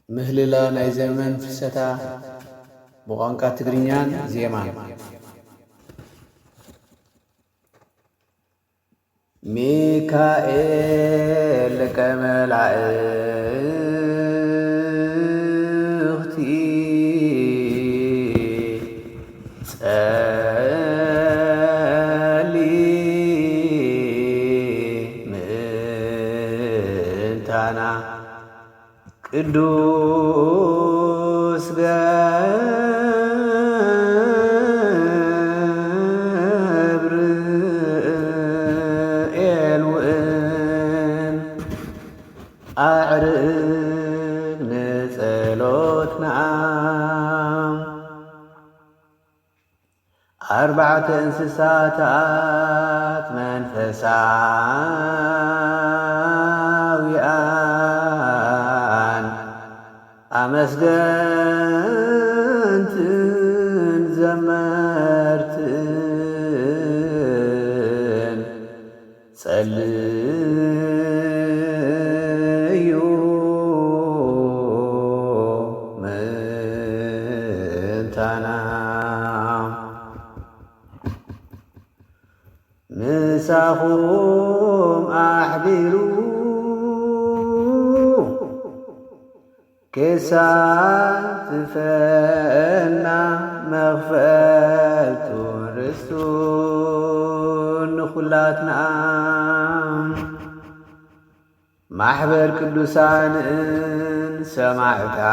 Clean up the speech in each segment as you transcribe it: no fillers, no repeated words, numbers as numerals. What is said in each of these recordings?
ምህልላ ናይ ዘመን ፍልሰታ ብቋንቋ ትግርኛን ዜማን ሚካኤል ሊቀ መላእክቲ ምእንታና ቅዱስ ገብርኤል ውእን አዕርግ ንጸሎትና አርባዕተ እንስሳታት መንፈሳዊያን አመስገንትን ዘመርትን ጸልዩ ምእንታና ምሳኹም አሕቢሩ كساتفنا مغفلت رستون خلاتنا محبر قدوسان سمعتات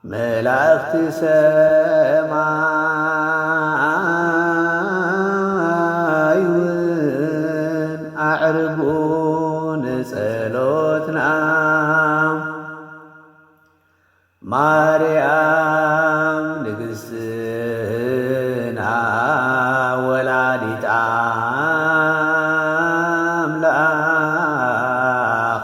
መላእክት ሰማዩን አዕርጉ ንጸሎትና ማርያም ንግሥትና ወላዲተ አምላክ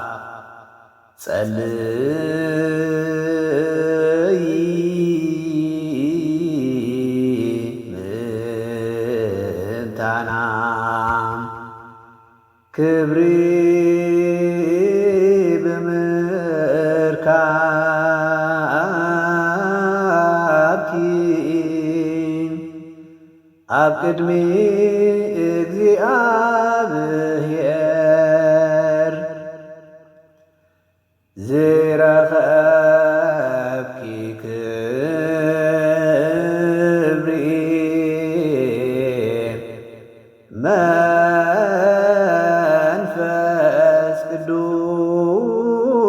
ክብሪ ብምርካብኪ ኣብ ቅድሚ እግዚአብሔር ዝረኸብኪ ክብሪ መንፈስ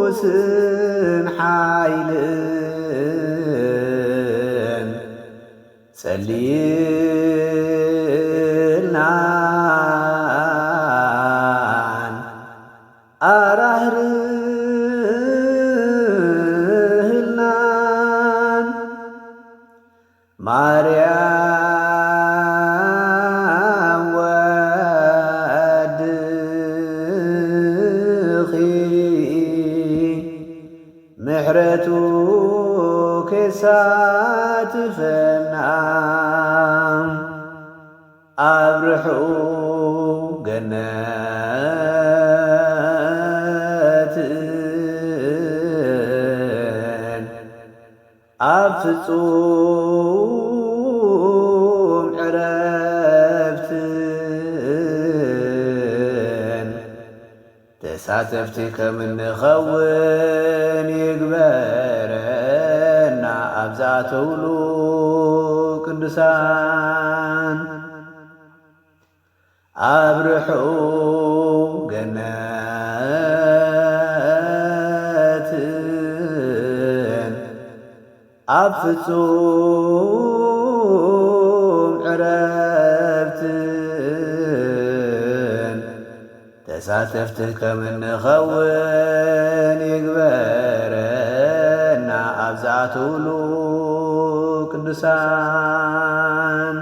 ቅዱስን ሓይልን ጸልይልናን አራህርህልናን ማርያም ወድኺ ምሕረቱ ከሳትፈና አብርሑ ገነትን ኣብ ፍጹም ዕረፍትን ተሳተፍቲ ከምንኸውን ይግበረና ኣብዛተውሉ ቅዱሳን አብርሑ ገነትን ኣብ ፍጹም ዕረፍትን ተሳተፍቲ ከምንኸውን ይግበረና ኣብዛተውሉ ቅዱሳን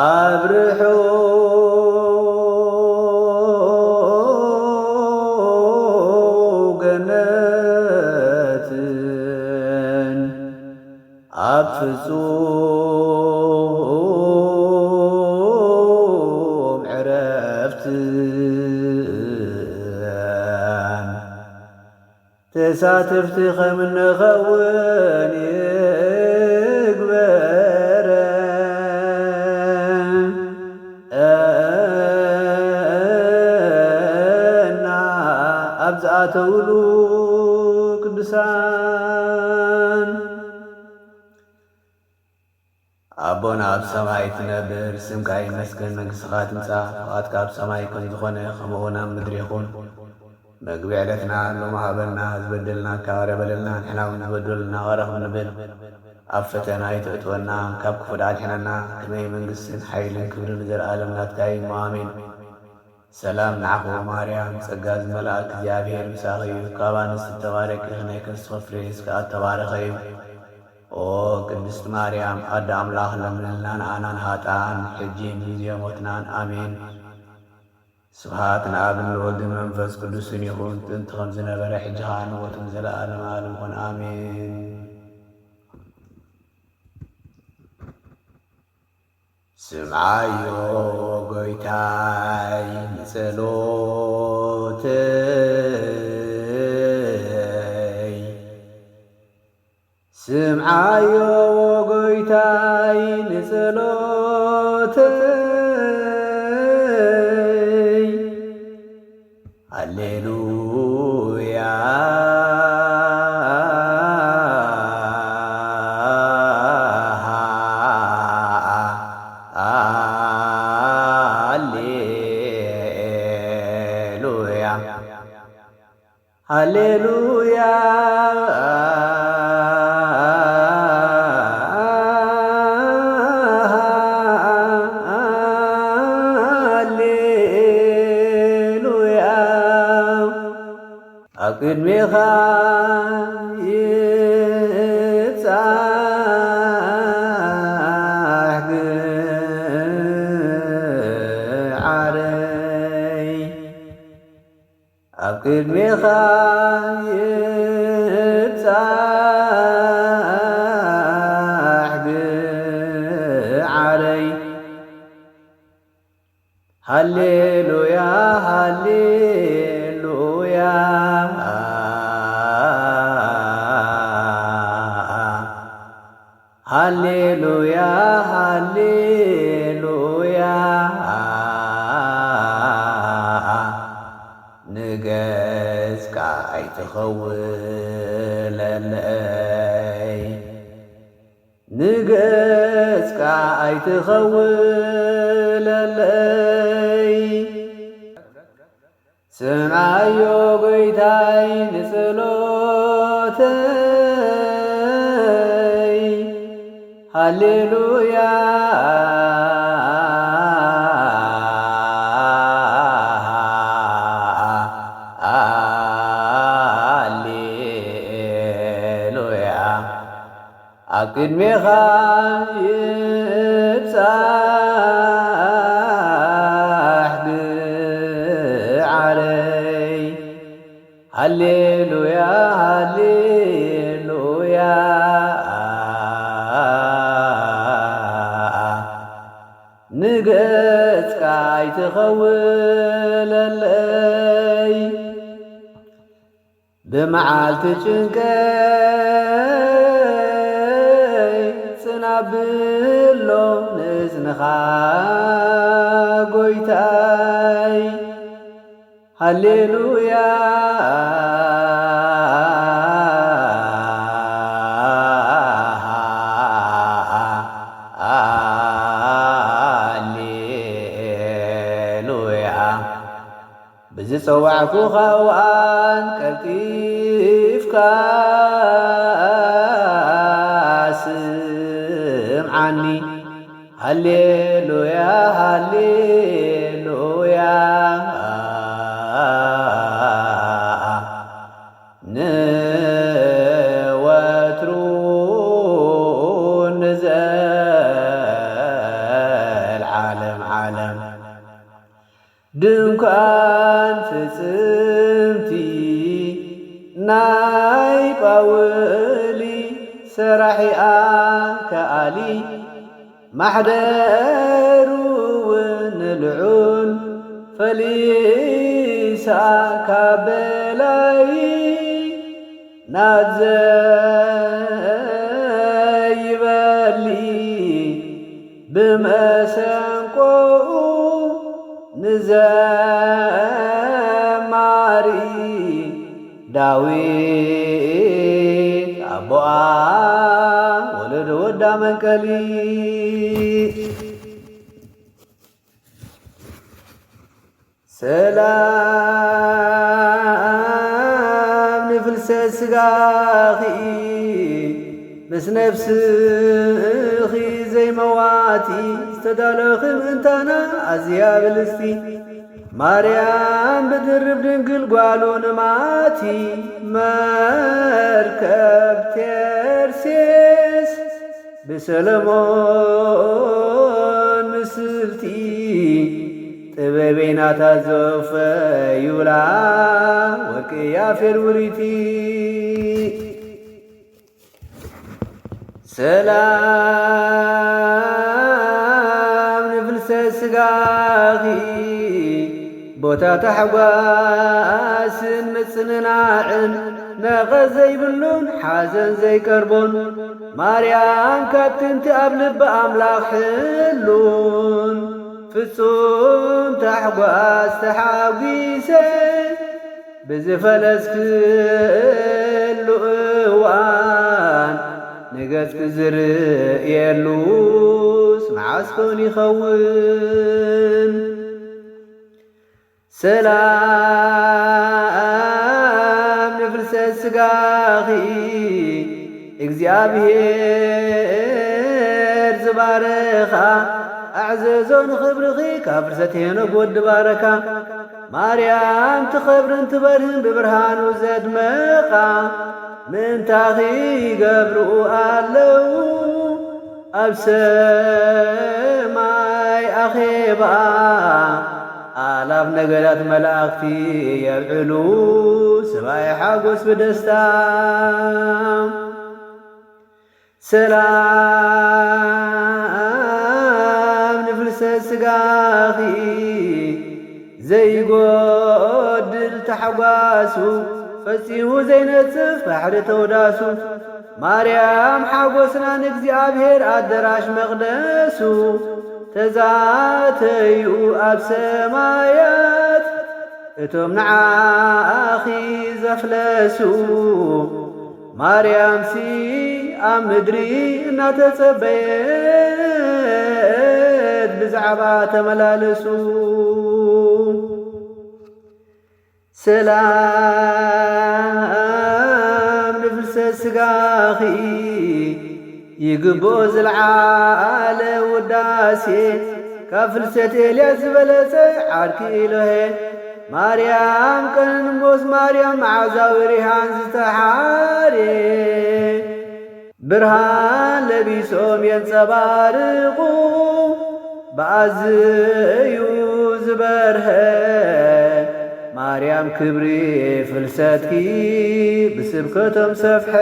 አብርሑ ኣብ ፍጹም ዕረፍቲ ተሳተፍቲ ከም እንኸውን ይግበረና ኣብ ዝኣተውሉ ቅዱሳን ኣቦና ኣብ ሰማይ ትነብር፣ ስምካ ይመስገን፣ መንግሥትኻ ትምጻእ፣ ፈቃድካ ኣብ ሰማይ ከም ዝኾነ ከምኡ'ውን ኣብ ምድሪ ይኹን። መግቢ ዕለትና ሎሚ ሃበና፣ ዝበደልና ካባርያ በለልና ንሕና እውን ዝበደሉና ቀረኹ ንብል፣ ኣብ ፈተና ይተእትወና፣ ካብ ክፉእ ኣድሕነና። ከመይ መንግሥትን ሓይልን ክብርን ዘለዓለም ናትካ እዩ አሜን። ሰላም ንዓኹም ማርያም ጸጋ ዝመልአ እግዚኣብሔር ምሳኺ እዩ። ካብ ኣንስቲ ተባረኪ ናይ ክርስቶስ ፍሬ እስከ ተባረኸ እዩ። ኦ ቅድስት ማርያም ኣደ ኣምላኽ ለምንልና ንኣና ንኃጥኣን ሕጂ ጊዜ ሞትናን አሜን። ስብሃት ንኣብን ንወልድን መንፈስ ቅዱስን ይኹን ጥንቲ ከም ዝነበረ ሕጂ ኸ ንሞትን ዘለዓለመ ዓለም ኮን አሜን። ስምዓዮ ጎይታይ ንጸሎተይ፣ ስምዓዮ ጎይታይ ንጸሎተይ፣ ሃሌሉያ ሃሌሉያ ሃሌሉያ ኣብ ቅድሜኻ ይብጻሕ ግዓረይ፣ ኣብ ቅድሜኻ ይብጻሕ ግዓረይ፣ ሃሌሉያ ሃሌሉያ ሃሌሉያ ሃሌሉያ ንገጽካ ኣይትኸውለለይ፣ ንገጽካ ኣይትኸውለለይ፣ ስምዓዮ ጎይታይ ንጸሎተይ፣ ሃሌሉያ ኣብ ቅድሜኻ ይብጻሕ ግዓረይ፣ ሃሌሉያ ሃሌሉያ ንገጽካ ኣይትኸውለለይ፣ ብመዓልቲ ጭንቀይ ጽናብሎ ንእዝንኻ ጎይታይ፣ ሃሌሉያ ሃሌሉያ ብዝጸዋዕኩኻ እዋን ቀልጢፍካ ስምዓኒ፣ ሃሌሉያ ሃሌሉያ ንወትሩ ንዘለዓለም ዓለም ድንኳን ፍጽምቲ ናይ ጳውሊ ሰራሕ ዳሒኣ ከኣሊ ማሕደሩ ንልዑል ፈሊሳ ካብ በላይ ናዘይበሊ ብመሰንቆኡ ንዘማሪ ዳዊት ኣቦኣ ወለዶ ወዳ መንቀሊ ሰላም ንፍልሰት ስጋኺ ምስ ነፍስኺ ዘይመዋቲ ዝተዳለኺ ምእንታና ኣዝያ ብልስቲ ማርያም ብድርብ ድንግል ጓሉ ንማቲ መርከብ ተርሴስ ብሰለሞን ምስልቲ ጥበቤናታ ዘወፈ ይብላ ወርቅያ ፌርውሪቲ ሰላም ንፍልሰት ስጋኺ ቦታ ተሕጓስን ምጽንናዕን ነቐዝ ዘይብሉን ሓዘን ዘይቀርቦን ማርያም ካብትንቲ ኣብ ልቢ ኣምላኽ ሕሉን ፍጹም ተሕጓስ ተሓጒሰ ብዝፈለስክሉ እዋን ንገጽ ዝርእየሉስ መዓዝ ኮን ይኸውን ሰላም ንፍልሰት ስጋኺ እግዚኣብሔር ዝባረኻ ኣዕዘዞ ንኽብርኺ ካብ ፍልሰት ሄኖክ ወዲ ባረካ ማርያም ትኸብርን ትበርህን ብብርሃኑ ዘድመቓ ምንታኺ ይገብርኡ ኣለዉ ኣብ ሰማይ ኣኼባ ኣላፍ ነገዳት መላእኽቲ የብዕሉ ሰማይ ሓጐስ ብደስታ ሰላም ንፍልሰት ስጋኺ ዘይጐድል ተሓጓሱ ፈጺሙ ዘይነጽፍ ባሕሪ ተወዳሱ ማርያም ሓጐስና ንእግዚኣብሔር ኣደራሽ መቕደሱ ተዛተዩ ኣብ ሰማያት እቶም ንዓኺ ዘፍለሱ ማርያምሲ ኣብ ምድሪ እናተጸበየት ብዛዕባ ተመላለሱ ሰላም ንፍልሰት ስጋኺ ይግብኦ ዝለዓለ ውዳሴ ካብ ፍልሰት ኤልያስ ዝበለጸ ዓርኪ ኢሎሄ ማርያም ቀነንቦስ ማርያም መዓዛዊ ሪሃን ዝተሓርየ ብርሃን ለቢሶም የንጸባርቑ ብኣዝዩ ዝበርሀ ማርያም ክብሪ ፍልሰትኪ ብስብከቶም ሰፍሐ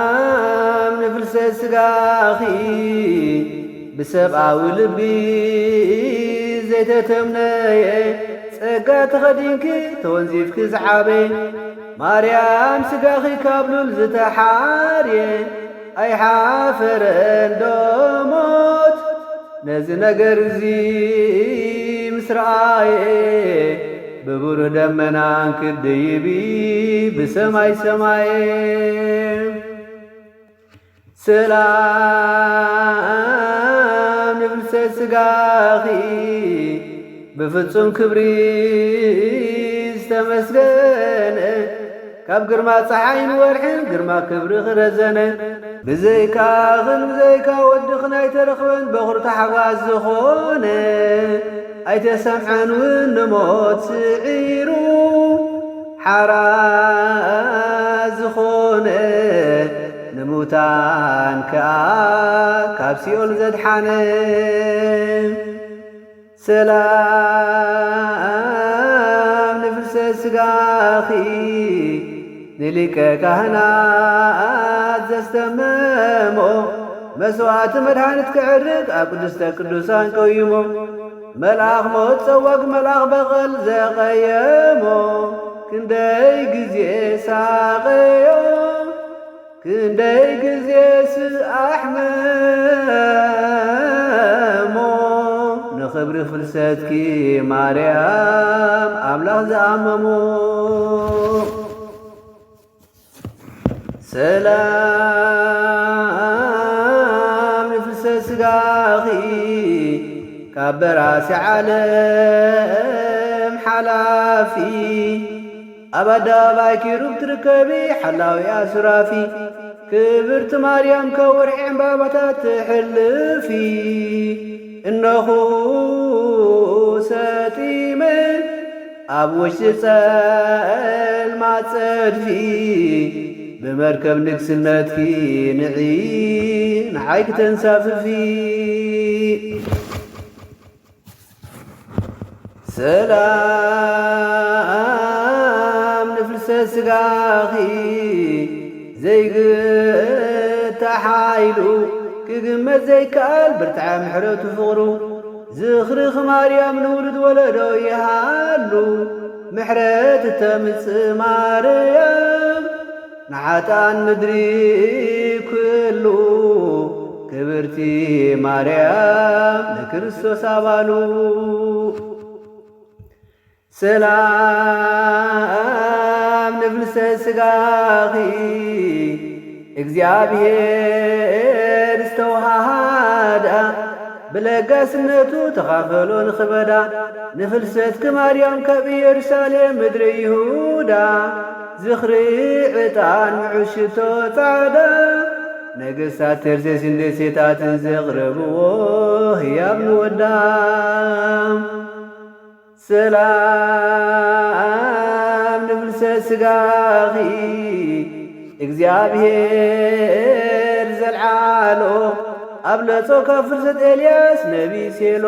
ሰላም ንፍልሰት ስጋኺ ብሰብኣዊ ልቢ ዘይተተምነየ ጸጋ ተኸዲንኪ ተወንዚፍኪ ዝዓበየ ማርያም ስጋኺ ካብ ሉል ዝተሓርየ ኣይሓፈረን ዶሞት ነዚ ነገር እዙ ምስ ረአየ ብብሩህ ደመናን ክድይቢ ብሰማይ ሰማየ ሰላም ንፍልሰት ስጋኺ ብፍጹም ክብሪ ዝተመስገነ ካብ ግርማ ፀሓይን ወርሕን ግርማ ክብሪ ክረዘነ ብዘይካኽን ብዘይካ ወድኽን ኣይተረኽበን በኽሪ ተሓጓስ ዝኾነ ኣይተሰምዐን ውን ንሞት ስዒሩ ሓራ ዝኾነ ንሙታን ከዓ ካብ ሲኦል ዘድሓነ ሰላም ንፍልሰት ንፍልሰት ስጋኺ ንሊቀ ካህናት ዘስተመሞ መስዋዕቲ መድኃኒት ክዕርግ ኣብ ቅድስተ ቅዱሳን ቀይሞ መልኣኽ ሞት ጸዋግ መልኣኽ በቐል ዘቐየሞ ክንደይ ጊዜ ሳቐዮ ክንደይ ጊዜ ስኣሕመሞ ንኽብሪ ፍልሰትኪ ማርያም ኣምላኽ ዝኣመሞ ሰላም ንፍልሰት ስጋኺ ካብ በራሲ ዓለም ሓላፊ ኣብ ኣደባባይ ኪሩብ ትርከቢ ሓላዊያ ሱራፊ ክብርቲ ማርያም ከወርሒ ዕምባባታት ትሕልፊ እነኹ ሰጢመ ኣብ ውሽጢ ጸልማት ጸድፊ بمركب نكسنتك نعي نحيك تنساففي سلام نفلسة سقاخي زي تحايلو كقمة زي كال برتعام حرات فغرو زخرخ مريم نولد ولدو يهالو محرات تمس مريم نعتان مدري كله كبرتي مريم لكريستوس أبالو سلام نفلسة سقاخي እግዚአብሔር ዝተዋሃዳ ብለጋስነቱ ተኻፈሎን ኽበዳ ንፍልሰትኪ ማርያም ካብ ኢየሩሳሌም ምድሪ ይሁዳ ዝኽሪ ዕጣን ምዑሽቶ ጻዕዳ ነገሥታት ተርሴስን ደሴታትን ዘቕረብዎ ሕያብ ንወዳ ሰላም ንፍልሰት ስጋኺ እግዚአብሔር ዘልዓሎ ኣብለጾ ካብ ፍልሰት ኤልያስ ነቢ ሴሎ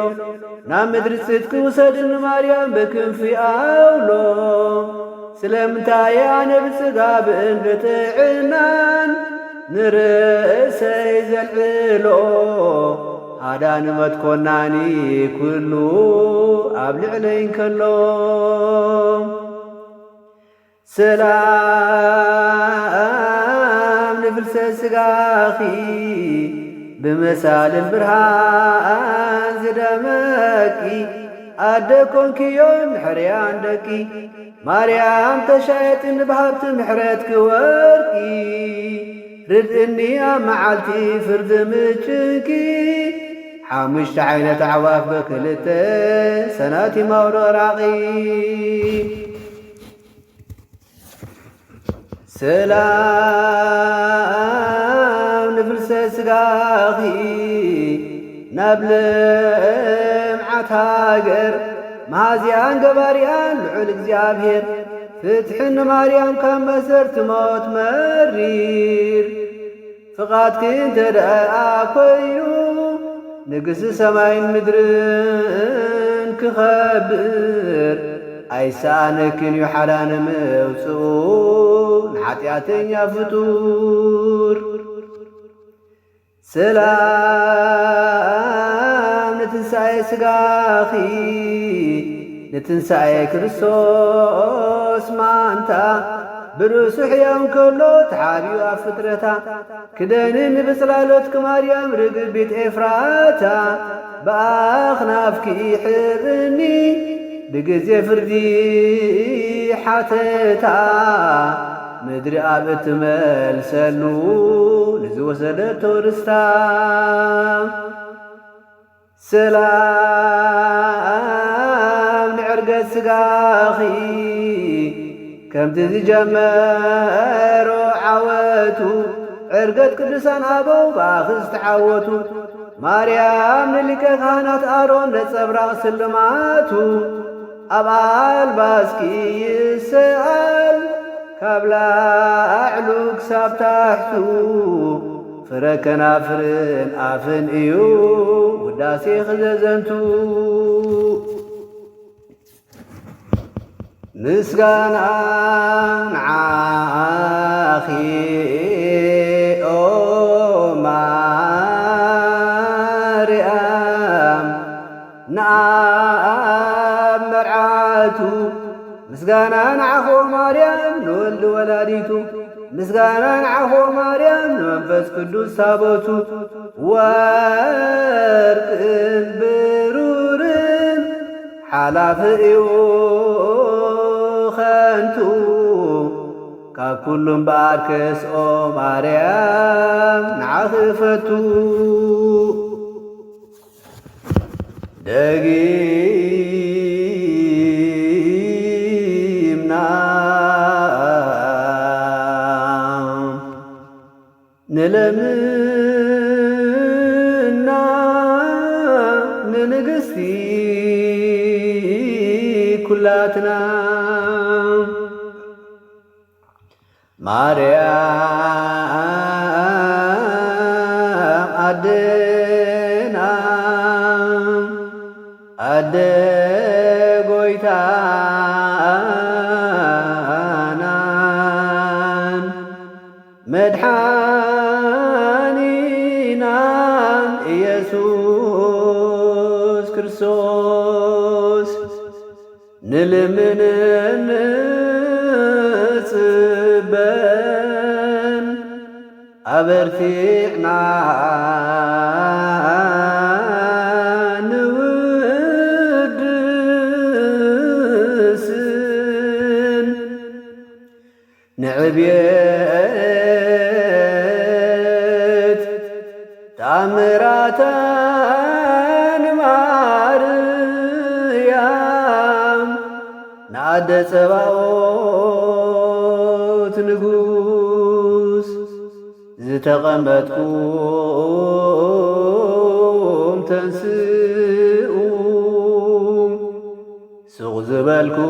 ናብ ምድሪ ጽድቂ ውሰድኒ ማርያም በክንፊ ኣውሎ ስለምንታይ ኣነ ብጽጋብን ብጥዕናን ንርእሰይ ዘልዕሎ ሃዳን መትኮናኒ ኩሉ ኣብ ልዕለይ እንከሎ ሰላም ንፍልሰት ስጋኺ ብመሳል ብርሃን ዝደመቂ ኣደ ኮንኪዮም ምሕርያን ደቂ ማርያም ተሻየጥን ብሃብቲ ምሕረት ክወርቂ ርድእኒ ኣብ መዓልቲ ፍርዲ ምጭንቂ ሓሙሽተ ዓይነት ኣዕዋፍ በክልተ ሰናቲ ማውረራቒ ሰላም ንፍልሰት ስጋኺ ናብ ልምዓት ሃገር መሃዝያን ገባርያን ልዑል እግዚአብሔር ፍትሕኒ ማርያም ካብ መሰርቲ ሞት መሪር ፍቓድኪ እንተደኣ ኮይኑ ንግሥቲ ሰማይን ምድርን ክኸብር ኣይሰኣነክን እዩ ሓዳነ መውፅኡ ንኃጢአተኛ ፍጡር ሰላም ንትንሣኤ ስጋኺ ንትንሣኤ ክርስቶስ ማንታ ብርእሱ ሕያው እንከሎ ተሓቢኡ ኣብ ፍጥረታ ክደንን ብጽላሎትኪ ማርያም ርግብ ቤት ኤፍራታ በኣኽናፍኪ ይሕብኒ ብግዜ ፍርዲ ሓተታ ምድሪ ኣብ እትመልሰሉ ንዝወሰደቶ ርስታ ሰላም ንዕርገት ስጋኺ ከምቲ ዝጀመሮ ዓወቱ ዕርገት ቅዱሳን ኣበው ባኽ ዝተሓወቱ ማርያም ንሊቀ ካህናት ኣሮን ነጸብራቕ ስልማቱ ኣብ ኣልባስኪ ይስኣል ካብ ላዕሉ ክሳብ ታሕቱ ፍረ ከናፍርን ኣፍን እዩ ውዳሴ ኽዘዘንቱ ምስጋና ንዓኺ ኦ ማርያም ንኣብ መርዓቱ ምስጋና ንዓኾ ማርያም ንወልዲ ወላዲቱ ምስጋና ንዓኾ ማርያም ንመንፈስ ቅዱስ ታቦቱ ወርቅን ብሩርን ሓላፍ እዩ ኸንቱ ካብ ኩሉም በኣርከስ ኦ ማርያም ንዓኺ ፈቱ ደጊምና ንለምና ንንግሥቲ ኩላትና ማርያም ኣደና ኣደ ጎይታናን መድሓኒናን ኢየሱስ ክርስቶስ ንልምንን ጽበን ኣበርቲዕና ንውድስን ንዕብየት ተኣምራተን ማርያም ንኣደ ጸባኦት ንጉስ ዝተቐመጥኩም ተንስኡ ሱቕ ዝበልኩም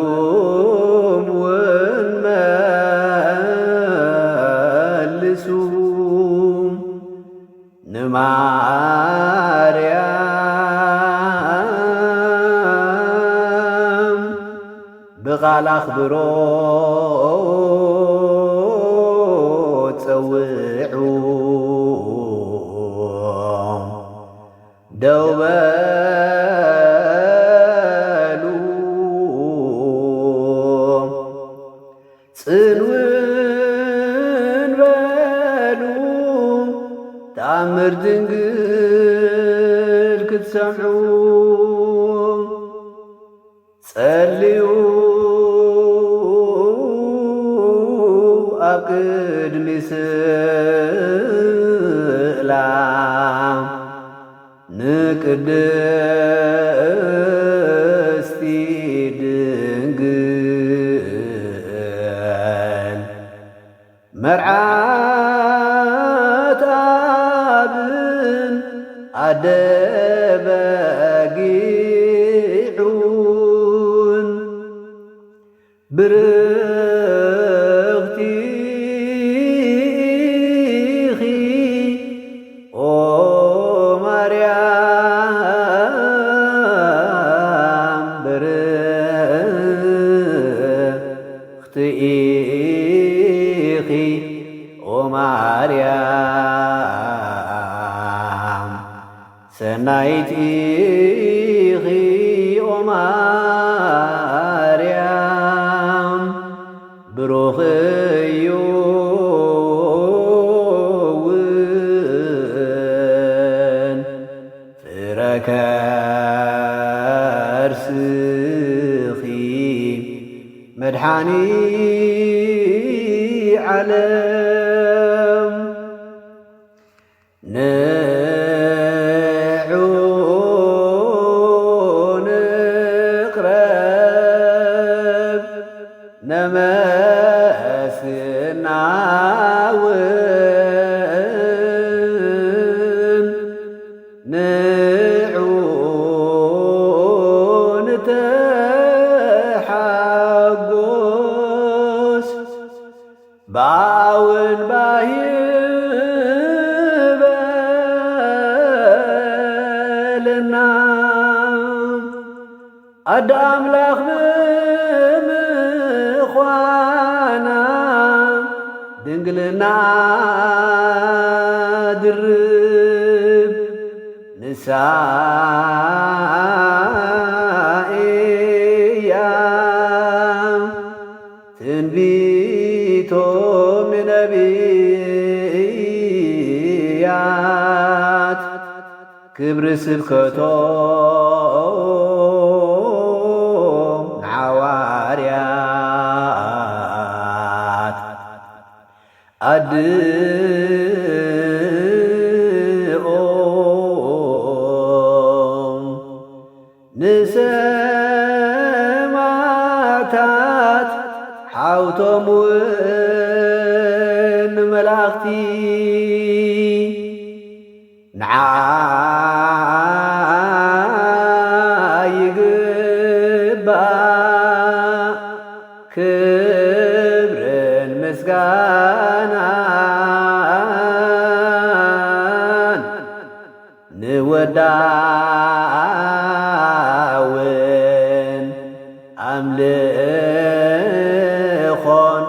ውን መልሱ ንማርያም ብቓል ኣኽብሮ ጸውዑ ደው በሉ ጽንውን በሉ ተኣምር ድንግል ክትሰምዑ ጸልዩ ኣብ ቅድሚ ስእላ ንቅድስቲ ድንግል መርዓት ኣብን ኣደ በጊዑን ብርኽቲ ኢኺ ኦ ማርያም ብርኽቲ ኢኺ ኦ ማርያም ሰናይት ኢኺ ኦ ማርያም ብሩኽ እዩ ውን ፍረ ከርስኺ መድሓኒ ዓለም ንዑ ንቕረብ ነመስናውን ንዑ ንተሓጎስ ባውን ባይበለና ኣደ ኣምላኽ ብምድሪ ድንግልና ድርብ ንሳእያ ትንቢቶም ንነቢያት ክብሪ ስብከቶም ንሐዋርያት አድኦም ንሰማዕታት ሓውቶም እውን መላእኽቲ ይግባእ ክብርን ምስጋናን ንወዳውን አምልኾን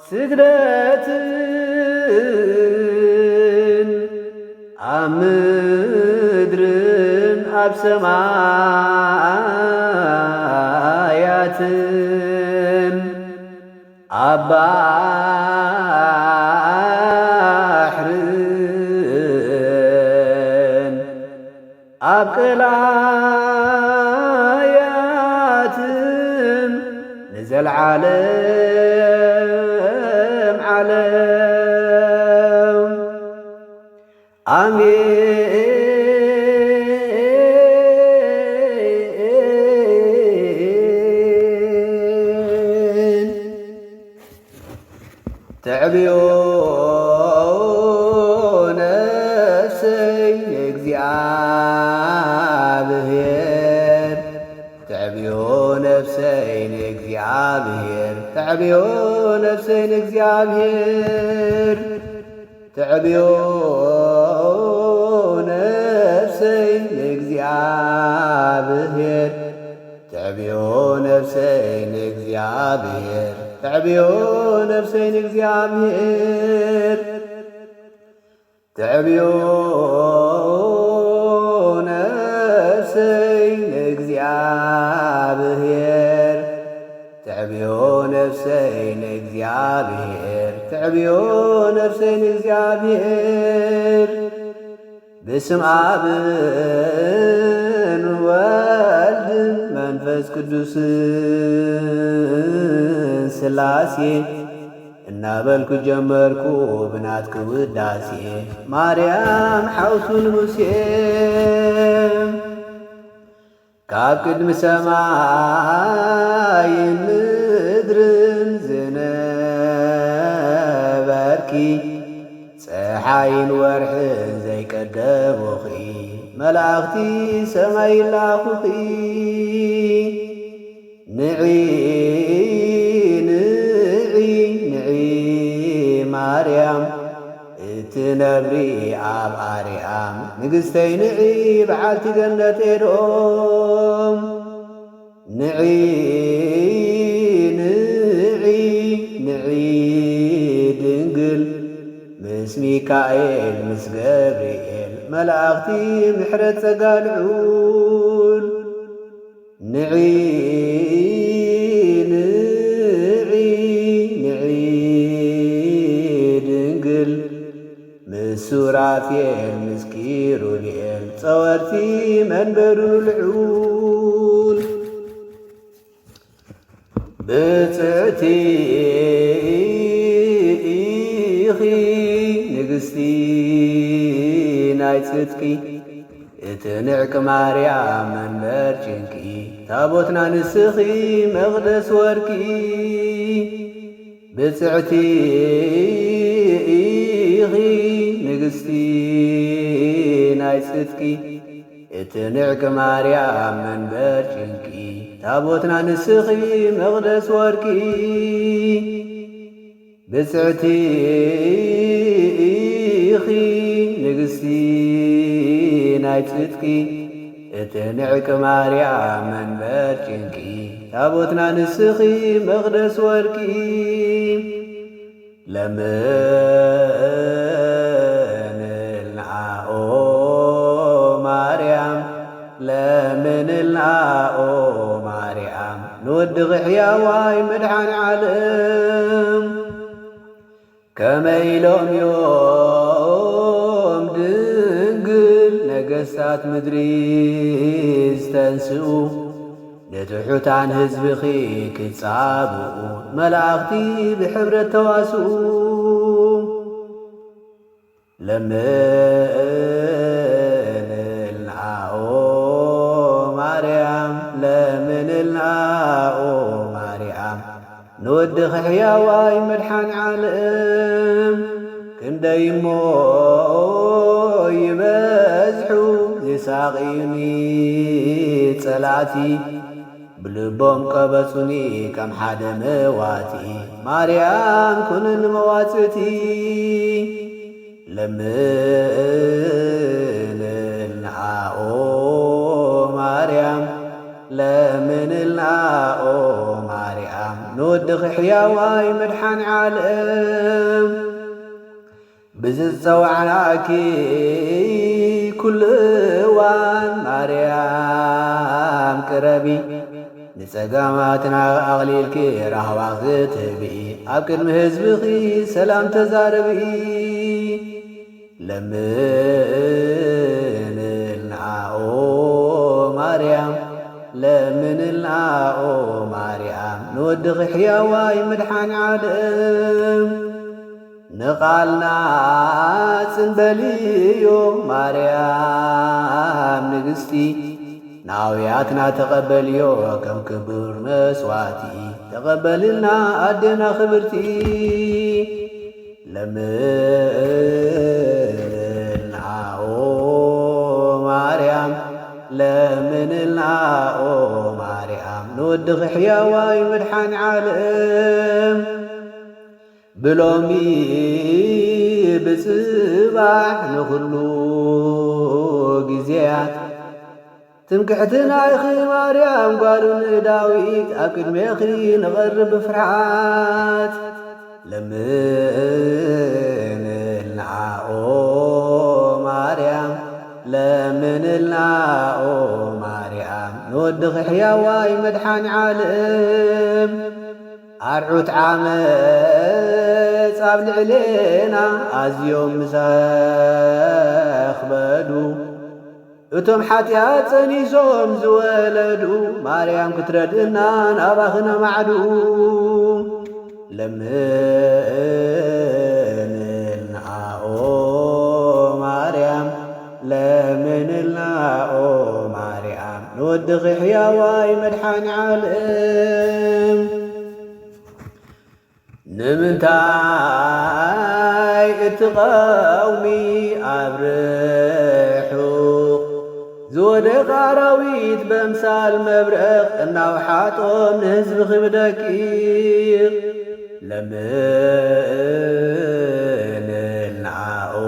ስግደትን ኣብ ምድርን ኣብ ሰማያትን ኣብ ባሕርን ኣብ ቀላያትን ንዘለዓለም ዓለም አሜን። ተዕብዮ ነፍሰይ ንእግዚአብሔር ተዕብዮ ነፍሰይ ንእግዚአብሔር ተዕብዮ ነፍሰይ ንእግዚአብሔር ተዕብዮ ነፍሰይ ንእግዚአብሔር ተዕብዮ ነፍሰይ ንእግዚአብሔር ተዕብዮ ነፍሰይ ንእግዚአብሔር ተዕብዮ ነፍሰይ ንእግዚአብሔር ተዕብዮ ነፍሰይ ንእግዚአብሔር ተዕብዮ ነፍሰይ ንእግዚአብሔር በስመ አብን ወወልድን መንፈስ ቅዱስን ሥላሴ እናበልኩ ጀመርኩ ብናትክ ውዳሴ ማርያም ሓውቱ ንሙሴ ካብ ቅድሚ ሰማይን ምድርን ዝነበርኪ ፀሓይን ወርሕን ዘይቀደሙኺ መላእኽቲ ሰማይ ይላኹኺ ንዒ ማርያም እትነብሪ ኣብ ኣርያም ንግሥተይ ንዒ በዓልቲ ገነት ኤዶም ንዒ ድንግል ምስ ሚካኤል ምስ ገብርኤል መላእኽቲ ምሕረት ጸጋ ልዑል ንዒ ድንግል ምስ ሱራፌል ምስ ኪሩቤል ጸወርቲ መንበሩ ልዑል ብጽዕቲ ኢኺ ንግሥቲ ናይ ጽድቂ እትንዕቂ ማርያም መንበር ጭንቂ ታቦትና ንስኺ መቕደስ ወርቂ ብጽዕቲ ኢኺ ንግሥቲ ናይ ጽድቂ እትንዕቂ ማርያም መንበር ጭንቂ ታቦትና ንስኺ መቕደስ ወርቂ ብጽዕቲ ኢኺ ንግሥቲ ናይ ጽድቂ እትንዕቂ ማርያም መንበር ጭንቂ ታቦትና ንስኺ መቕደስ ወርቂ ለምንልና ኦ ማርያም ለምንልና ኦ ማርያም ንወድቕ ሕያዋይ መድኃኔ ዓለም ከመይ ኢሎም ዮም ድንግል ነገሥታት ምድሪ ዝተንስኡ ንትሑታን ህዝብኺ ክጻብኡ መላእኽቲ ብሕብረት ተዋስኡ ለምንልና ኦ ማርያም ለምንልና ኦ ማርያም ንወድኺ ሕያዋይ መድኃኔ ዓለም ክንደይ እሞ ይበዝሑ ይሳቕዩኒ ጸላእቲ ብልቦም ቀበጹኒ ከም ሓደ መዋቲ ማርያም ኩነኒ መዋፅእቲ ለምንልና ኦ ማርያም ለምንልና ኦ ማርያም ንወድኺ ሕያዋይ መድኃኔ ዓለም ብዝፀዋዕናኪ ኩሉ እዋን ማርያም ቅረቢ ንጸጋማትና ኣቕሊልኪ ራህዋ ክትህብኢ ኣብ ቅድሚ ህዝብኺ ሰላም ተዛረብኢ ለምንልና ኦ ማርያም ለምንልና ኦ ማርያም ንወድኺ ሕያዋይ መድኃኔ ዓለም ንቓልና ጽንበልዮ ማርያም ንግሥቲ ናውያትና ተቐበልዮ ከም ክቡር መስዋዕቲ ተቐበልና ኣዴና ኽብርቲ ለምንልና ኦ ማርያም ለምንልና ኦ ማርያም ንወድኺ ሕያዋይ መድኃኔ ዓለም ብሎሚ ብጽባሕ ንኹሉ ጊዜያት ትምክሕትና ኢኺ ማርያም ጓሉ ንዳዊት ኣብ ቅድሜኺ ንቐርብ ብፍርሓት ለምንልና ኦ ማርያም ለምንልና ኦ ማርያም ንወድኺ ሕያዋይ መድኃኔ ዓለም ኣርዑት ዓመፅ ኣብ ልዕሌና ኣዝዮም ምሰኽበዱ እቶም ሓጢኣት ጸኒሶም ዝወለዱ ማርያም ክትረድእና ናባኽነ ማዕዱ ለምንልና ኦ ማርያም ለምንልና ኦ ማርያም ንወድኺ ሕያዋይ መድኃኔ ዓለም ንምንታይ እትቐውሚ ኣብ ርሑቕ ዝወደቐ ኣራዊት በምሳል መብረቕ እናውሓጦም ንህዝብኺ ብደቂቕ ለምንልና ኦ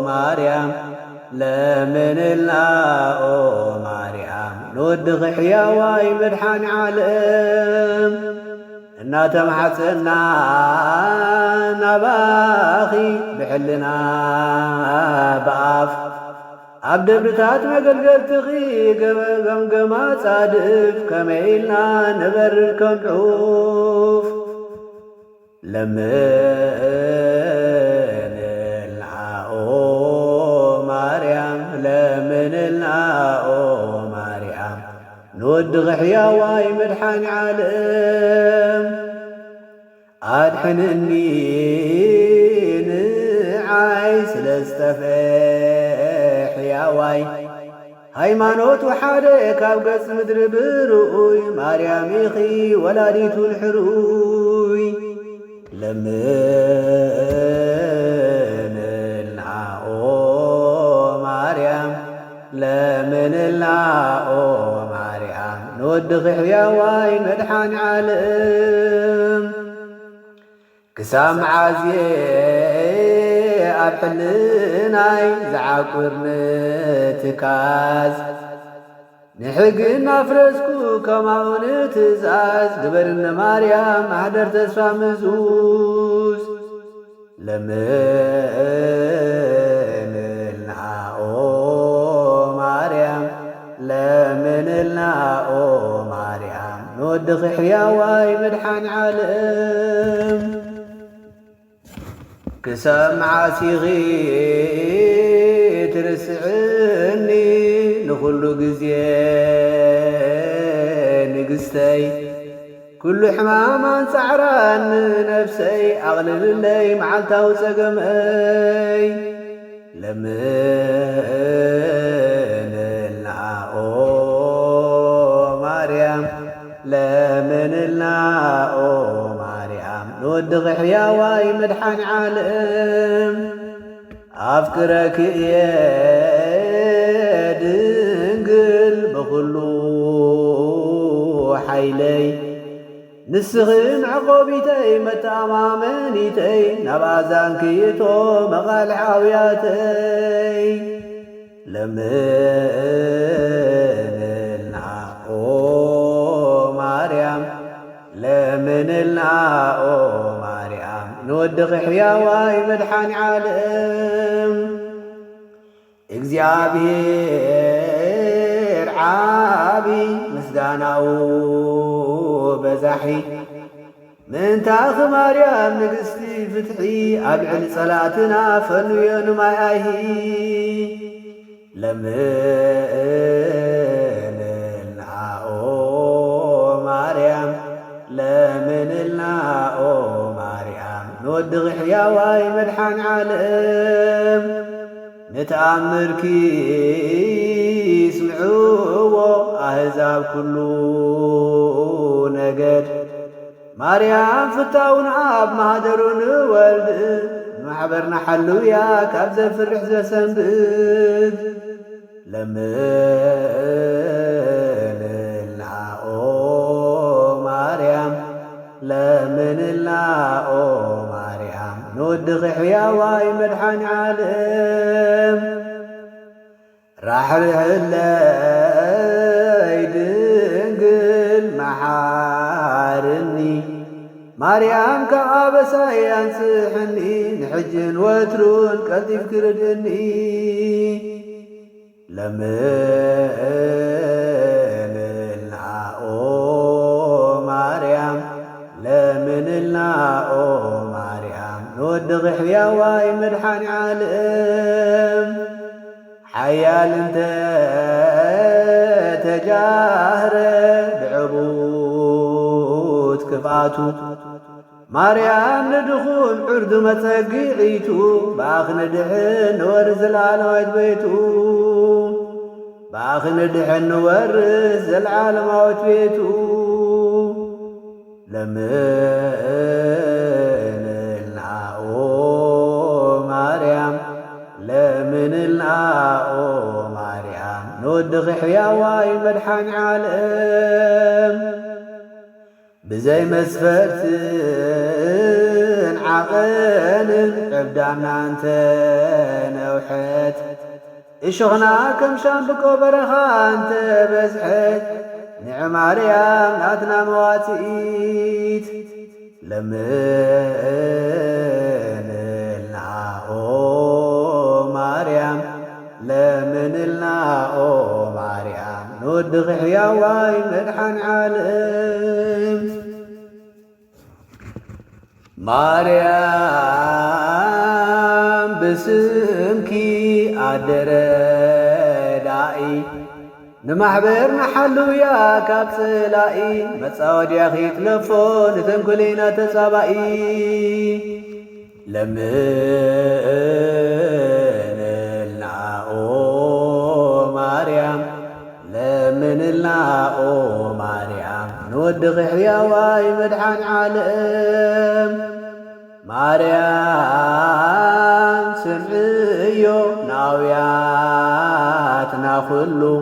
ማርያም ለምንልና ኦ ማርያም ንወድኺ ሕያዋይ መድኃኔ ዓለም እናተማሕፀና ናባኺ ብሕልና ብኣፍ ኣብ ደብርታት መገልገልትኺ ገምገማ ጻድፍ ከመይ ኢልና ንበርር ከም ዑፍ ለምንልና ኦ ማርያም ለምንልና ኦ ማርያም ንወድኺ ሕያዋይ መድኃኔ ዓለም ኣድሕንኒ ንዓይ ስለ ዝተፍሕ ሕያዋይ ሃይማኖት ወሓደ ካብ ገጽ ምድሪ ብርኡይ ማርያም ኢኺ ወላዲቱ ልሕሩይ ለምንልና ኦ ማርያም ለምንልና ኦ ማርያም ንወድኺ ሕያዋይ መድኃኔ ዓለም ክሳብ መዓዝየ ኣብ ሕልናይ ዝዓቁር ንትካዝ ንሕግን ኣፍረስኩ ከምኡ ንትእዛዝ ግበርኒ ማርያም ማሕደር ተስፋ ምዙዝ لمنلنا مريم لمنلنا مريم نودخ حياواي مدحان عالم كسمع صيغي ترسعني نخلو قزيان نقستي كل حماما سعران نفسي أغلل اللي معلتا وسقمي لمنلنا مريم لمنلنا مريم نودغ حياواي مدحان عالم أفكرك يا دنقل بخلو حيلي نسخن عقوبتي متامامنيتي نبازان كيتو مغال حاوياتي لمنلنا مريم لمنلنا مريم نودخ حياواي مدحان عالم اغزيابير عابي مسداناو بزحي من تاخ مريم نقستي فتحي أبعل صلاتنا فنوين ما أهي لمنلنا مريم لمنلنا مريم نودغ حياواي مدحان عالم نتأمر كي سمعوا أهزاب كله نجد مريم فتاون عاب مهدرون ولد محبرنا حلو يا كابز فرح زسنبد لمنلنا مريم لمنلنا مريم نودغ حياواي مدحان عالم راح رحلي دنقل محارني مريم كابسا ينسحني نحجن وترون كالتف كردني لمنلنا مريم لمنلنا مريم نودغ حياواي مدحان عالم حيال انت تجاهر بعبود كفاتو مريم ندخل عرض متقيعيتو باخ ندحن ورز العالم بيتو باخ ندحن ورز العالم بيتو لمنلنا مريم لمنلنا مريم نودغ حياواي مدحان عالم بزي مسفرت عقل عبدانا انت نوحت اشغنا كم شامبكو برخا انت بزحت نعم مريم ناتنا مواتيت لمنلنا مريم لمنلنا مريم نودغ حياواي مدحان عالم مريم بسمكي أدردائي نمحبرنا حلو يا كابسلائي متصاود يا خيط لفون تنكلينا تسابائي لمنلنا مريم لمنلنا مريم نودغ حياواي مدحان عالم مريم سمعيو ناوياتنا خلو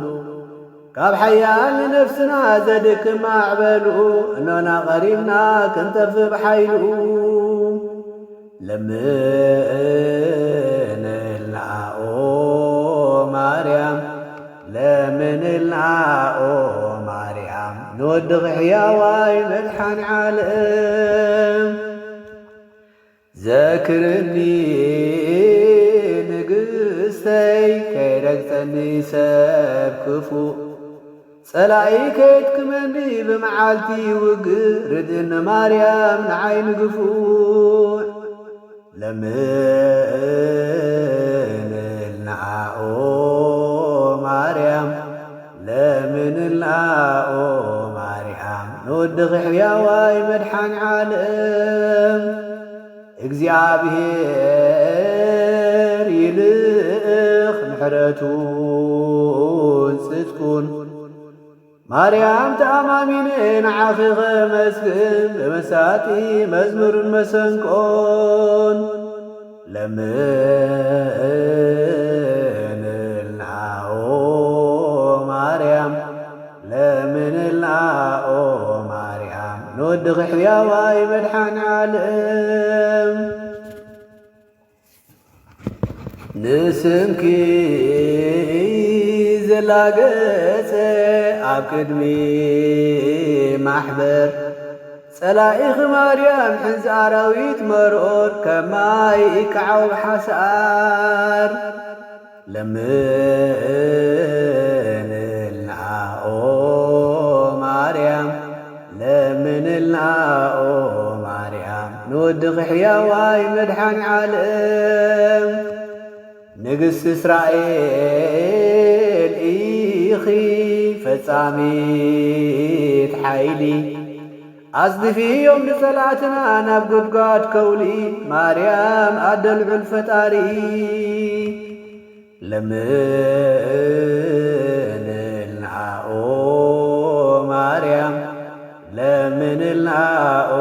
كاب حيال نفسنا زدك معبلو اننا غريبنا كنت في بحيلو لمنلنا مريم لمنلنا مريم نودغ حياواي مدحان عالم ዘክርኒ ንግሥተይ ከይረግጸኒ ሰብ ክፉእ ጸላኢ ከይትክመኒ ብመዓልቲ ውግእ ርድእኒ ማርያም ንዓይኒ ግፉእ ለምንልናኦ ማርያም ለምንልናኦ ማርያም ንወድኺ ሕያዋይ መድሓኒ ዓለም እግዚአብሔር ይልኽ ምሕረቱን ጽድቁን ማርያም ተኣማሚነ ንዓኺኸ መስግን ብመሳጢ መዝሙርን መሰንቆን ለምንልናኦ ማርያም ለምንልናኦ ማርያም ንወድኺ ሕያዋይ መድሓኒ ዓለም ንስምኪ ዘላገጸ ኣብ ቅድሚ ማሕበር ጸላኢኺ ማርያም ሕንዚ ኣራዊት መርኦር ከማይ ይከዓው ብሓሳር ለምንልናኦ ማርያም ለምንልናኦ ማርያም ንወድኺ ሕያዋይ መድሓኒ ዓለም ንግሥቲ እስራኤል ኢኺ ፈጻሚት ሓይሊ ኣጽድፊዮም ንጸላእትና ናብ ጕድጓድ ከውሊ ማርያም ኣደ ልዑል ፈጣሪ ለምንልናኦ ማርያም ለምንልናኦ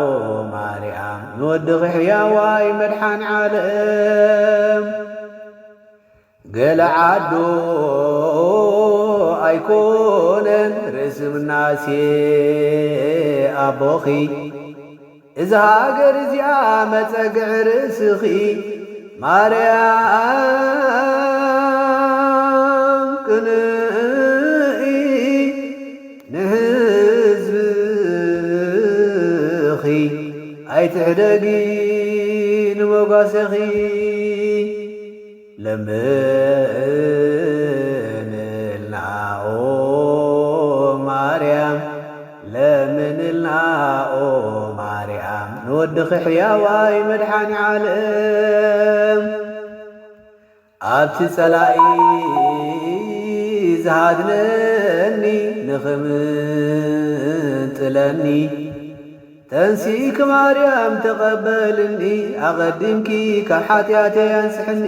ማርያም ንወድኺ ሕያዋይ መድሓኒ ዓለም ገለዓዶ ኣይኮነን ርእሲ ምናሴ ኣቦኺ እዚ ሃገር እዚኣ መጸግዒ ርእስኺ ማርያም ቅንኢ ንህዝብኺ ኣይትሕደጊ ንመጓሰኺ ለምንልናኦ ማርያም ለምንልናኦ ማርያም ንወድኺ ሕያዋይ መድሓኒ ዓለም ኣብቲ ጸላኢ ዝሃድነኒ ንኽምንጥለኒ ተንሲእኪ ማርያም ተቐበልኒ ኣቐዲምኪ ካብ ሓጢኣተይ ኣንስሕኒ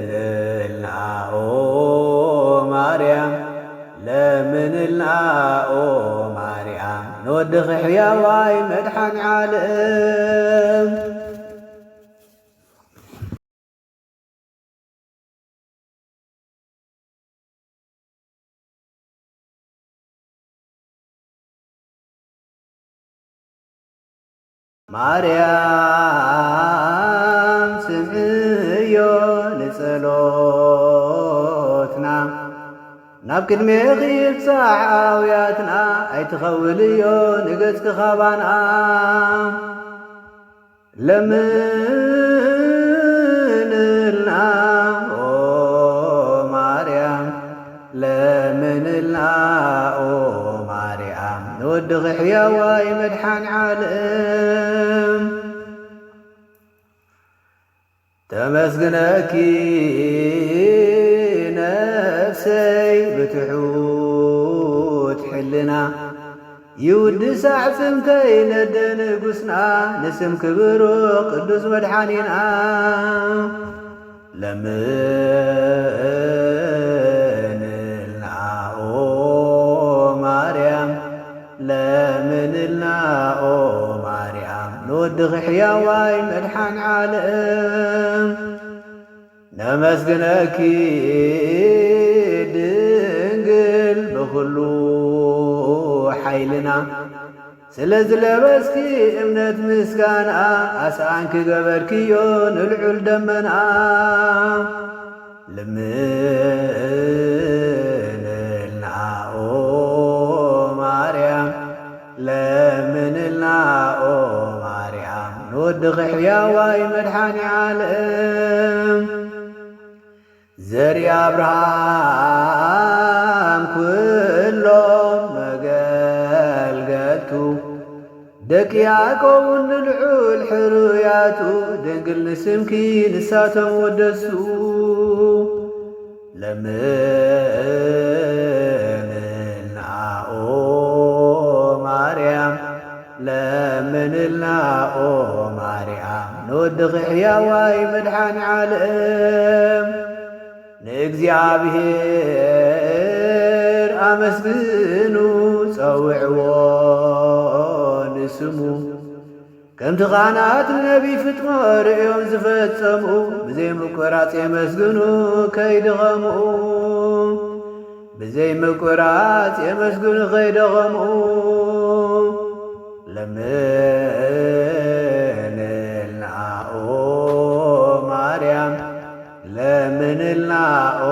ለምንልናኦ ማርያም ለምንልናኦ ማርያም ንወድኺ ሕያዋይ መድሓኒ ዓለም ማርያም ስምዕዮ ንጸሎትና ናብ ቅድሜኺ ይብጻሕ ኣውያትና ኣይትኸውልዮ ንገጽኪ ኻባና ለምንልናኦ ማርያም ለምንልናኦ ማርያም ንወድኺ ሕያዋይ መድሓኒ ዓለም ተመስግነኪ ነፍሰይ ብትሑት ሕልና ይውድስ ኣዕጽምተይ ነደ ንጉስና ንስም ክብሮ ቅዱስ መድሓኒና ለምንልናኦ ማርያም ለምንልናኦ ማርያም ንወድኺ ሕያዋይ መድሓኒ ዓለም ነመስግነኪ ድንግል ብኹሉ ሓይልና ስለ ዝለበስኪ እምነት ምስጋና ኣስኣንኪ ገበርክዮ ንልዑል ደመና ለምንልናኦ ማርያም ለምን ለምንልና ኦ ማርያም ንወድኺ ሕያዋይ መድኃኒ ዓለም ዘርያ አብርሃም ኩሎም መገልገልቱ ደቂ ያዕቆብ ንልዑል ሕሩያቱ ድንግል ንስምኪ ንሳቶም ወደሱ ለምንልና ኦ ማርያም ለምንልና ኦ ማርያም ንወድኺ ሕያዋይ መድኃኒ ዓለም ንእግዚአብሔር አመስግኑ ጸውዕዎ ንስሙ ከምቲ ኻናት ነቢ ፍጥሞ ርእዮም ዝፈጸሙ ብዘይ ምቁራጽ የመስግኑ ከይደኸምኡ ብዘይ ምቁራጽ የመስግኑ ከይደኸምኡ ለምንልና ኦ ማርያም ለምንልና ኦ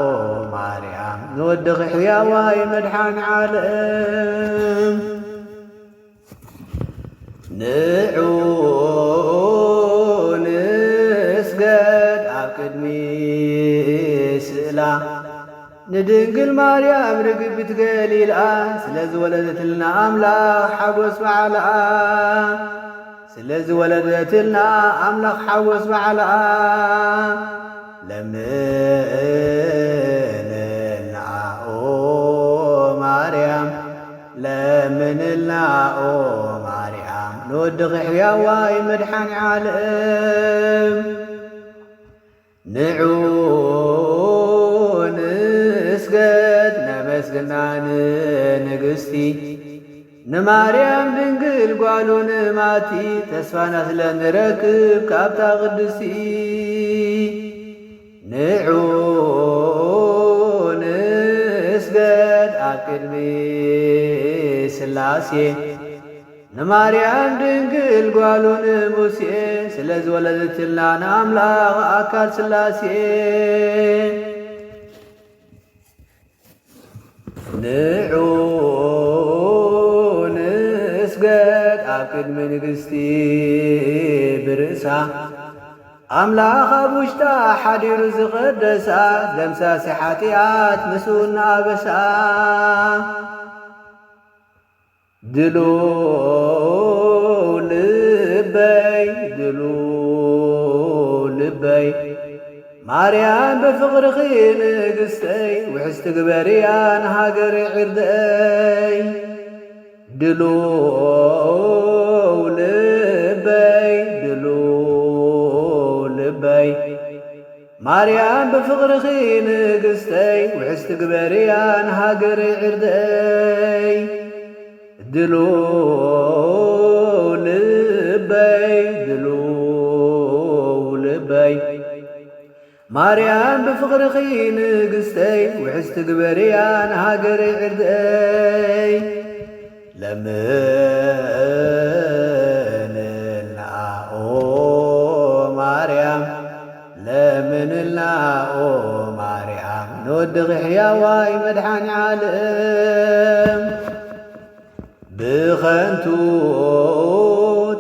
ማርያም ንወድኺ ሕያዋይ መድኃኒ ዓለም ንዑ ንስገድ ኣብ ቅድሚ ስእላ ንድንግል ማርያም ርግቢት ገሊልኣ ስለ ዝወለደትልና ኣምላኽ ሓጐስ በዓልኣ ስለ ዝወለደትልና ኣምላኽ ሓጐስ በዓልኣ ለምንልና ኦ ማርያም ለምንልና ኦ ማርያም ንወድኺ ሕያዋይ መድኃኒ ዓለም ንዑ ንስገድ ነመስግና ንንግሥቲ ንማርያም ድንግል ጓሉ ንማቲ ተስፋና ስለ ንረክብ ካብታ ቅድስቲ ንዑ ንስገድ ኣብ ቅድሚ ስላሴ ንማርያም ድንግል ጓሉ ንሙሴ ስለ ዝወለደትልና ንኣምላኽ ኣካል ስላሴ ንዑ ንስገድ ኣብ ቅድሚ ንግሥቲ ብርእሳ ኣምላኽ ኣብ ውሽጣ ሓዲሩ ዝቐደሳ ደምሳሲ ሓጢኣት ንሱና ኣበሳ ድሉው ልበይ ማርያም በፍቕርኺ ንግሥተይ ውሕስቲ ግበርያ ንሃገር ዕርደይ ድሉው ልበይ ማርያም በፍቕርኺ ንግሥተይ ውሕስቲ ግበርያ ንሃገር ዕርደይ ድሉው ልበይ ማርያም በፍቕርኺ ንግሥተይ ውሕስቲ ግበርያ ንሃገር ዕርደይ ለምንልና ኦ ማርያም ለምንልና ኦ ማርያም ንወድኺ ሕያዋይ መድኃኒ ዓለም ብኸንቱ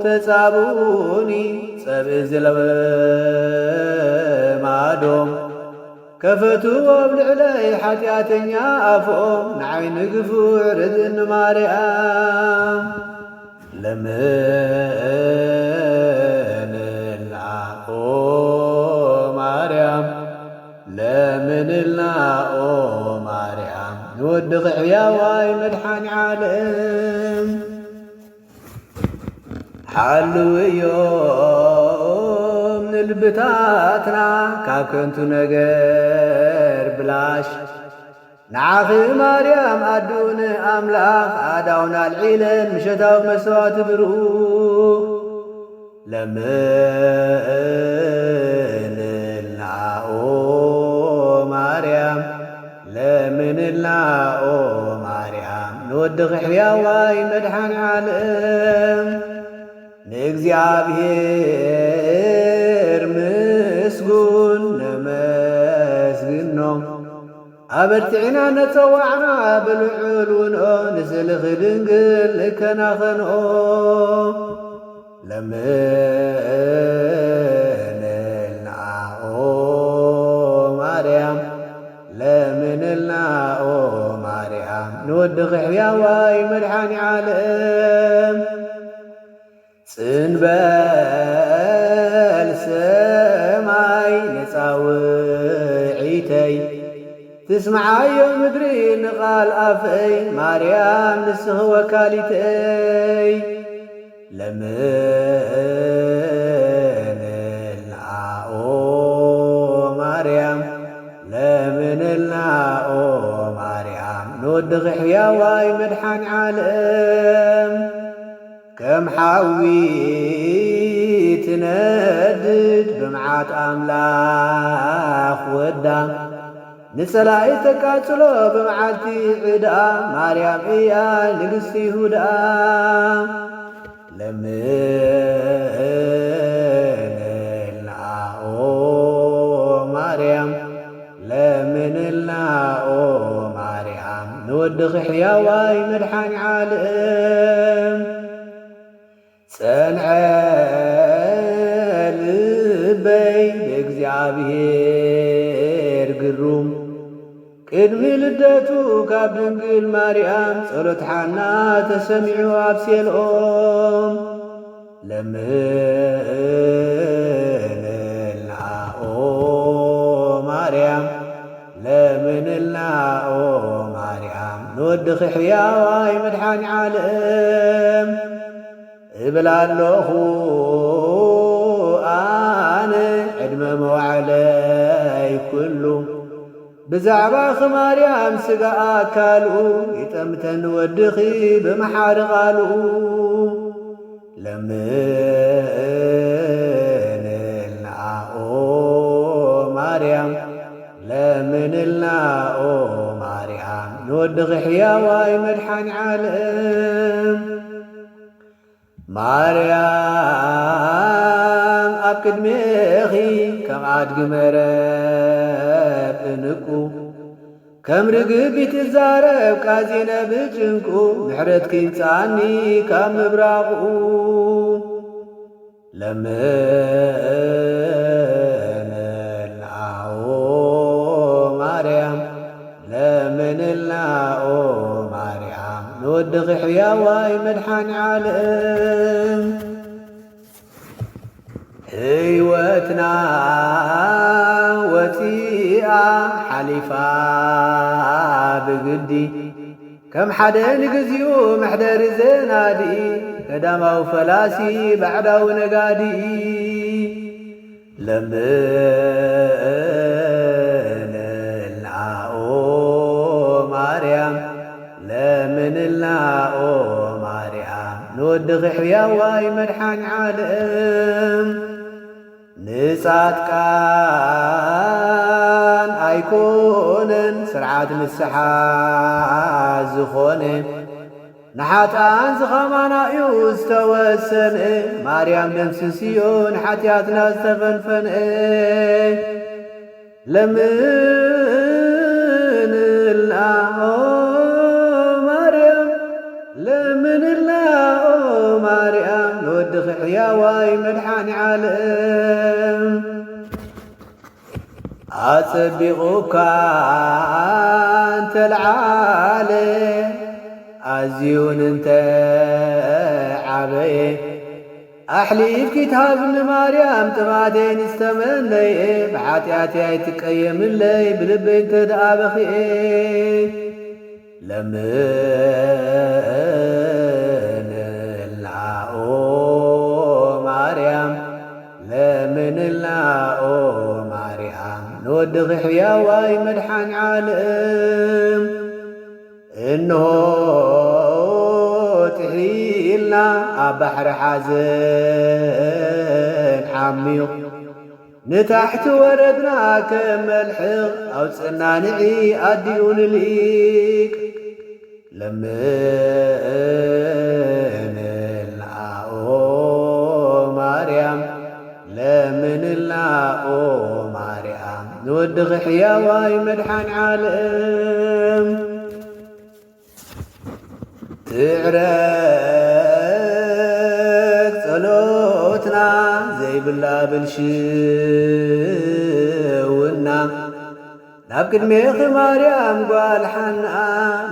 ተጻብኡኒ ጸብእ ዝለማዶም ከፈትዎ ኣብ ልዕለይ ሓጢኣተኛ ኣፍኦም ንዓይኒ ግፉዕ ርድእኒ ማርያም ለምንልና ኦ ማርያም ለምንልና ኦ ማርያም ንወድኺ ሕያዋይ መድኃኒ ዓለም ሓልው እዮም ንልብታትና ካብ ከንቱ ነገር ብላሽ ንዓኺ ማርያም ኣዱን ኣምላኽ ኣዳውና ኣልዒለን ምሸታዊ መስዋዕቲ ብሩኽ ለምንልና ኦ ማርያም ለምንልና ኦ ማርያም ንወድኺ ሕያዋይ መድኃኒ ዓለም ንእግዚአብሔር ምስጉን ነመስግኖ أبرتعنا نتوعنا بالعلون نسلخ دنقل لكنا خنقو لمن النعو مريم لمن النعو مريم نودخ حياواي مدحاني عالم سنبال سماي نصاوعيتي تسمع يوم مدري نقال أفي مريم نسه وكالتي لمن النعو مريم لمن النعو مريم نودخ حياواي مدحان عالم كم حاوي تندد بمعات أملاخ ودام نسلاي تكاتلو بمعاتي عدا مريم إيا نقسي هدا لمن النعو مريم لمن النعو مريم نودخ حياواي مدحان عالم سنعال بي بإግዚአብሔር قروم قدمي لدتو كاب دنقل مريم صلت حنا تسمعوا أبسيلهم لمن النعو مريم لمن النعو مريم نودخ حياواي مدحان عالم إبلالوخو أنا عدم موعلي كله بزعبا خماريام سقا أكالو يتمتن ودخي بمحار غالو لمن النعو مريم لمن النعو مريم نودخ حياواي مدحان عالم مريم أبكد ميخي كم عاد قمرب انكو كم رقبي تزارب كازينة بجنكو محرد كنتاني كم براقو لمن النعو مريم لمن النعو مريم نودخ حياواي مدحان عالم هيوتنا وتيئة حليفة بقدي كم حدا نقزيو محدر زنادي كدما وفلاسي بعدا ونقادي لمن النعو مريم لمن النعو مريم نودخ حياواي مدحان عالم نسات كان أيكونن سرعات مسحا زخوني نحات أنزخمانا يستوسن مريم دمسسيون حتياتنا استفنفن لمن النعو مريم لمن النعو مريم نودخ حياواي مدحان عالم أصبغوك أنت العالم أزيون انت عبي أحليف كتاب مريم تمادين استمني بعاتياتي تقيم اللي بلبي انت دابخي لمن النعو مريم لمن النعو مريم نودخ حياواي مدحان عالم إنه تحيلنا بحر حزن عميق نتحت وردنا كملحق أو تسنانعي أديون ليك لمن النعو مريم لمن النعو مريم نود ንወድኺ ሕያዋይ መድሓኒ ዓለም ትዕረግ ጸሎትና ዘይብላ ብልሽውና ናብ ቅድሜኺ ማርያም ጓል ሓንኣ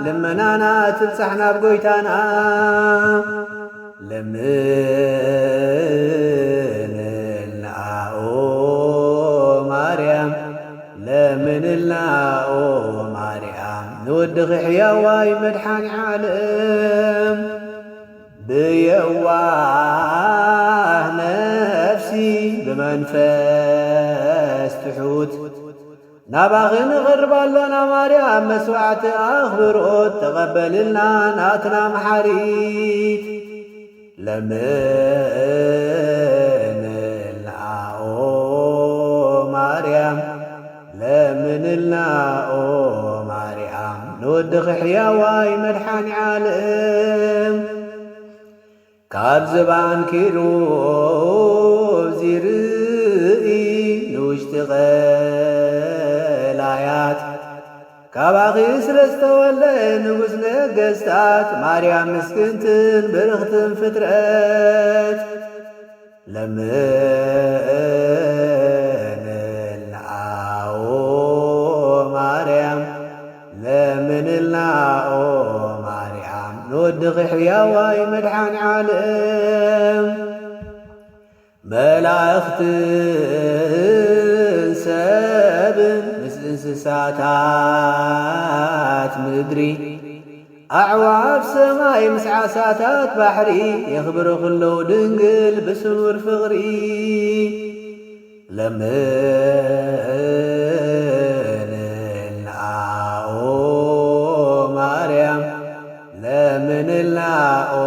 ልመናና ትብጻሕ ናብ ጐይታና ለምንልና ኦ ማርያም ለምንልና ኦ ማርያም ንወድኺ ሕያዋይ መድሓኒ ዓለም ብየዋህ ነፍሲ ብመንፈስ ትሑት ናባኺ ንቕርብ ኣሎና ማርያም መስዋዕቲ ኣኽብሮት ተቐበልልና ናትና መሓሪት ለምንልና ኦ ማርያም ለምንልና ኦ ማርያም ንወድኺ ሕያዋይ መድሓኒ ዓለም ካብ ዝባን ኪሩብ ዚርኢ ንውሽጢ ቀላያት ካባኺ ስለ ዝተወልደ ንጉስ ነገሥታት ማርያም ምስክንትን ብርኽትን ፍጥረት ለምንልና ኦ ማርያም ለምንልና ኦ ማርያም ንወድኺ ሕያዋይ መድሓኒ ዓለም መላእኽትን ሰብን ምስ እንስሳታት ምድሪ ኣዕዋፍ ሰማይ ምስ ዓሳታት ባሕሪ የኽብሩ ኽለዉ ድንግል ብስኑር ፍቕሪ ለምንልና ኦ ማርያም ለምንልና ኦ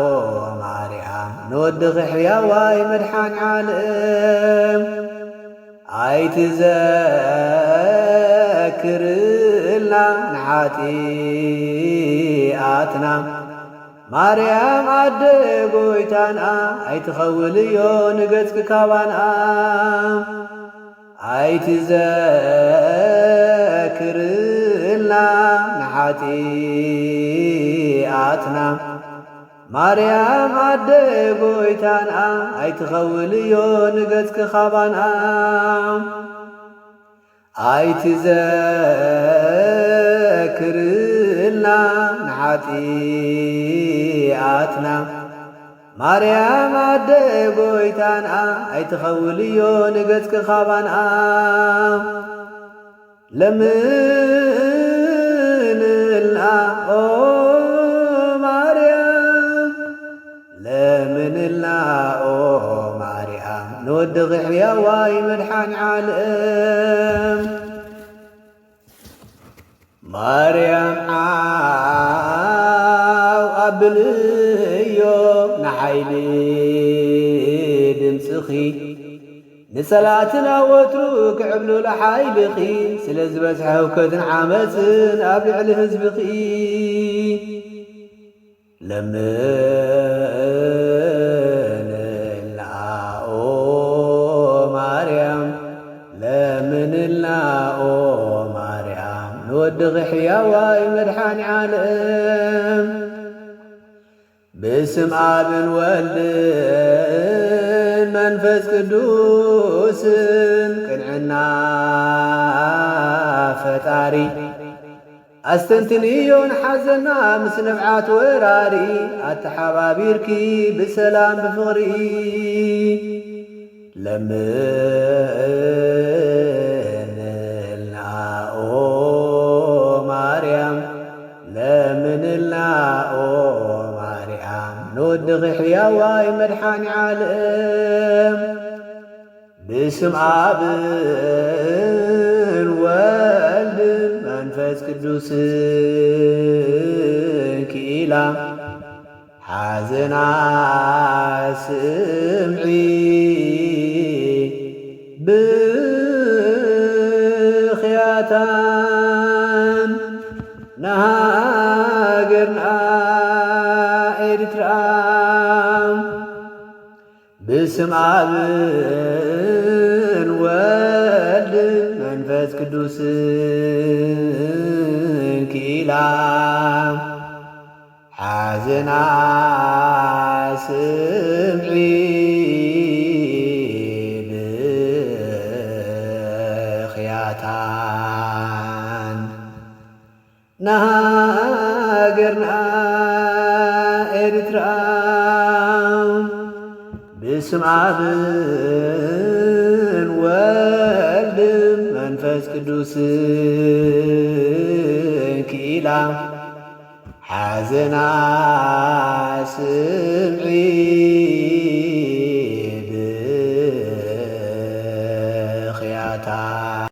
ማርያም ንወድኺ ሕያዋይ መድሓኒ ዓለም ኣይትዘክርልና ንሓጢኣትና ማርያም ኣደ ጐይታና ኣይትኸውልዮ ንገጽኪ ካባና ኣይትዘክርልና ንሓጢኣትና ማርያም ኣደ ጐይታና ኣይትኸውልዮ ንገጽኪ ኻባና ኣይትዘክርልና ንሓጢኣትና ማርያም ኣደ ጐይታና ኣይትኸውልዮ ንገጽኪ ኻባና ለምንልና ኦ ለምንልና ኦ ማርያም ንወድኺ ሕያዋይ መድሓኒ ዓለም ማርያም ዓው ኣብልዮ ንሓይሊ ድምፅኺ ንሰላትና ወትሩ ክዕብሉ ለሓይልኺ ስለ ዝበዝሐ ህውከትን ዓመፅን ኣብ ልዕሊ ህዝብኺ ለምንልና ኦ ማርያም ለምንልና ኦ ማርያም ንወድኺ ሕያዋይ መድሓኒ ዓለም ብስም ኣብን ወልድን መንፈስ ቅዱስን ቅንዕና ፈጣሪ ኣስተንትንዮን ሓዘና ምስ ነብዓት ወራሪ ኣተሓባቢርኪ ብሰላም ብፍቕሪ ለምንልና ኦ ማርያም ለምንልና ኦ ማርያም ንወድኺ ሕያዋይ መድሓኒ ዓለም ብስም ኣብን ወልድን መንፈስ ቅዱስን ክኢላ ሓዘና ስምዒ ብኽያታን ንሃገርና ኤርትራ ብስም ኣብን ወልድን መንፈስ መንፈስ ቅዱስ ኪላ ሐዘና ስምዒ ብኽያታን ናሃገርና ኤርትራ በስመ አብ ወወልድ መንፈስ ቅዱስ ኪላ ሐዘና ስምዒ